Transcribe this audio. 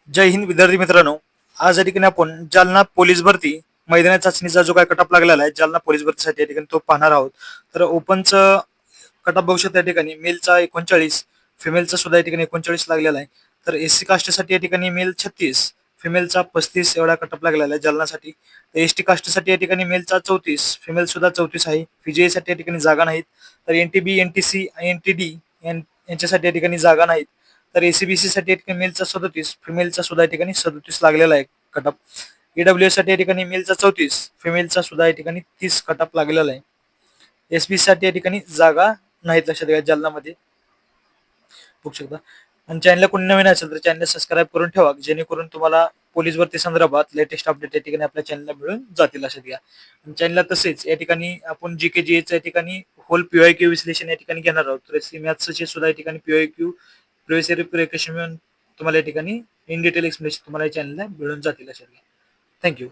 जय हिंद विद्यार्थी मित्रांनो. आज या ठिकाणी आपण जालना पोलीस भरती मैदानी चाचणीचा जो काय कटअप लागलेला आहे जालना पोलीस भरतीसाठी या ठिकाणी तो पाहणार आहोत. तर ओपनचं कटअप बघू शकता या ठिकाणी मेलचा 39, फिमेलचा सुद्धा या ठिकाणी 39 लागलेला आहे. तर एससी कास्टसाठी या ठिकाणी मेल 36, फिमेलचा 35 एवढा कटअप लागलेला आहे जालनासाठी. एसटी कास्टसाठी या ठिकाणी मेलचा 34, फिमेल सुद्धा 34 आहे. फिजिएसाठी या ठिकाणी जागा नाहीत. तर एनटीबी, एनटीसी, एनटीडी यांच्यासाठी या ठिकाणी जागा नाहीत. तर एसीबीसी साठी या ठिकाणी मेलचा 37, फिमेलचा सुद्धा या ठिकाणी 37 लागलेला आहे कटअप. ईडब्ल्यूएस साठी या ठिकाणी मेलचा 34, फिमेलचा सुद्धा या ठिकाणी 30 कटअप लागलेला आहे. एसबी साठी या ठिकाणी जागा नाहीत लक्षात घ्या जालनामध्ये बघू शकता. आणि चॅनलला कोणी नवीन असेल तर चॅनल सबस्क्राईब करून ठेवा, जेणेकरून तुम्हाला पोलीस भरती संदर्भात लेटेस्ट अपडेट या ठिकाणी आपल्या चॅनलला मिळून जातील लक्षात घ्या. चॅनलला तसेच या ठिकाणी आपण जीके जीएचं या ठिकाणी होल पीवायक्यू विश्लेषण या ठिकाणी घेणार आहोत. तर मॅथ्सचे सुद्धा या ठिकाणी पीवायक्यू प्रिव्हियस प्रिकॉशन तुम्हाला या ठिकाणी इन डिटेल एक्सप्लेनेशन तुम्हाला या चॅनलला मिळून जातील लक्षात घ्या. थँक्यू.